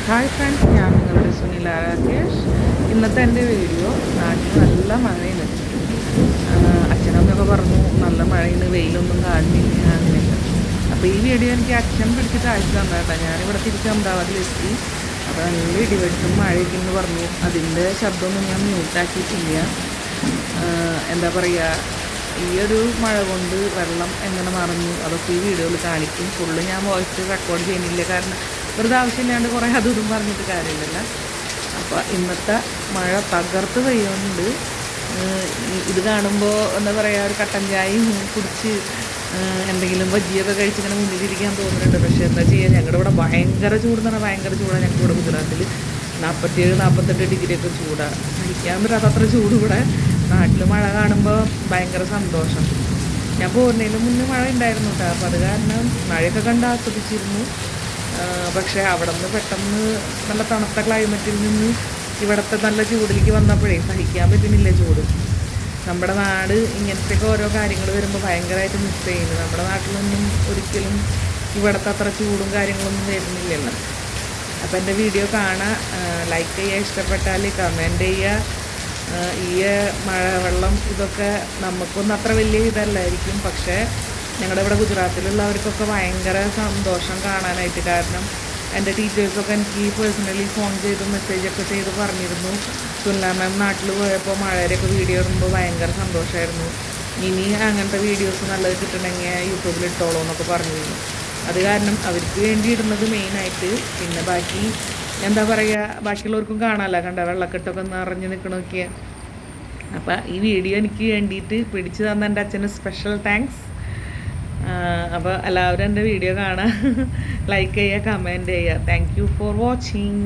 Hi friends, ഞാൻ നിങ്ങളുടെ സുനില രാകേഷ്. ഇന്നത്തെ എൻ്റെ വീഡിയോ നാട്ടിൽ നല്ല മഴയാണ്. അച്ഛനമ്മയൊക്കെ പറഞ്ഞു നല്ല മഴയാണ്, വെയിലൊന്നും കാണുന്നില്ല അങ്ങനെയൊക്കെ. അപ്പോൾ ഈ വീഡിയോ എനിക്ക് അച്ഛൻ പിടിച്ചിട്ട് അയച്ചു തന്നേട്ടാ. ഞാനിവിടെ തിരിച്ച് അമരാവതിയിലെത്തി. അപ്പോൾ നല്ല ഇടിവെട്ടും മഴയൊക്കെ എന്ന് പറഞ്ഞു. അതിൻ്റെ ശബ്ദമൊന്നും ഞാൻ മ്യൂട്ടാക്കിയിട്ടില്ല. എന്താ പറയുക, ഈ ഒരു മഴ കൊണ്ട് വെള്ളം എങ്ങനെ നിറഞ്ഞു അതൊക്കെ ഈ വീഡിയോയിൽ കാണിക്കും. ഫുള്ള് ഞാൻ വോയിസ് റെക്കോർഡ് ചെയ്യുന്നില്ല, കാരണം വെറുതെ ആവശ്യമില്ലാണ്ട് കുറേ അതും ഇതും പറഞ്ഞിട്ട് കാര്യമില്ലല്ലോ. അപ്പോൾ ഇന്നത്തെ മഴ തകർത്ത് പെയ്യുന്നുണ്ട്. ഇത് കാണുമ്പോൾ എന്താ പറയുക, ഒരു കട്ടൻ ചായയും കുടിച്ച് എന്തെങ്കിലും ബജ്ജിയൊക്കെ കഴിച്ചിങ്ങനെ മുന്നിലിരിക്കാൻ തോന്നുന്നുണ്ട്. പക്ഷേ എന്താ ചെയ്യുക, ഞങ്ങളുടെ ഇവിടെ ഭയങ്കര ചൂട് എന്ന് പറഞ്ഞാൽ ഭയങ്കര ചൂടാണ്. ഞങ്ങളുടെ ഇവിടെ ഗുജറാത്തിൽ 47-48 ഡിഗ്രിയൊക്കെ ചൂടാണ്. സഹിക്കാൻ പറ്റാത്തത്ര ചൂട് ഇവിടെ. നാട്ടിൽ മഴ കാണുമ്പോൾ ഭയങ്കര സന്തോഷം. ഞാൻ പോകുന്നതിന് മുന്നേ മഴ ഉണ്ടായിരുന്നു കേട്ടോ. അപ്പോൾ അത് കാരണം മഴയൊക്കെ കണ്ട് ആസ്വദിച്ചിരുന്നു. പക്ഷേ അവിടെ നിന്ന് പെട്ടെന്ന് നല്ല തണുത്ത ക്ലൈമറ്റിൽ നിന്ന് ഇവിടുത്തെ നല്ല ചൂടിലേക്ക് വന്നപ്പോഴേ സഹിക്കാൻ പറ്റുന്നില്ല ചൂട്. നമ്മുടെ നാട് ഇങ്ങനത്തെയൊക്കെ ഓരോ കാര്യങ്ങൾ വരുമ്പോൾ ഭയങ്കരമായിട്ട് മിസ് ചെയ്യുന്നു. നമ്മുടെ നാട്ടിലൊന്നും ഒരിക്കലും ഇവിടുത്തെ അത്ര ചൂടും കാര്യങ്ങളൊന്നും വരുന്നില്ലല്ലോ. അപ്പോൾ എൻ്റെ വീഡിയോ കാണാൻ ലൈക്ക് ചെയ്യുക, ഇഷ്ടപ്പെട്ടാൽ കമൻറ്റ് ചെയ്യുക. ഈ മഴവെള്ളം ഇതൊക്കെ നമുക്കൊന്നും അത്ര വലിയ ഇതല്ലായിരിക്കും, പക്ഷേ ഞങ്ങളുടെ ഇവിടെ ഗുജറാത്തിലുള്ളവർക്കൊക്കെ ഭയങ്കര സന്തോഷം കാണാനായിട്ട്. കാരണം എൻ്റെ ടീച്ചേഴ്സൊക്കെ എനിക്ക് പേഴ്സണലി ഫോൺ ചെയ്ത് മെസ്സേജൊക്കെ ചെയ്ത് പറഞ്ഞിരുന്നു, സുനില മാം നാട്ടിൽ പോയപ്പോൾ മഴയുടെയൊക്കെ വീഡിയോ ഇടുമ്പോൾ ഭയങ്കര സന്തോഷമായിരുന്നു, ഇനി അങ്ങനത്തെ വീഡിയോസ് നല്ലത് കിട്ടണമെങ്കിൽ യൂട്യൂബിൽ ഇട്ടോളൂ എന്നൊക്കെ പറഞ്ഞിരുന്നു. അത് കാരണം അവർക്ക് വേണ്ടി ഇടുന്നത് മെയിനായിട്ട്. പിന്നെ ബാക്കി എന്താ പറയുക, ബാക്കിയുള്ളവർക്കും കാണാമല്ലോ, കണ്ട വെള്ളക്കെട്ടൊക്കെ നിറഞ്ഞ് നിൽക്കണമൊക്കെ. അപ്പോൾ ഈ വീഡിയോ എനിക്ക് വേണ്ടിയിട്ട് പിടിച്ചു തന്ന എൻ്റെ അച്ഛന് സ്പെഷ്യൽ താങ്ക്സ്. അപ്പോൾ എല്ലാവരും എൻ്റെ വീഡിയോ കാണാൻ ലൈക്ക് ചെയ്യുക, കമൻറ്റ് ചെയ്യുക. Thank you for watching.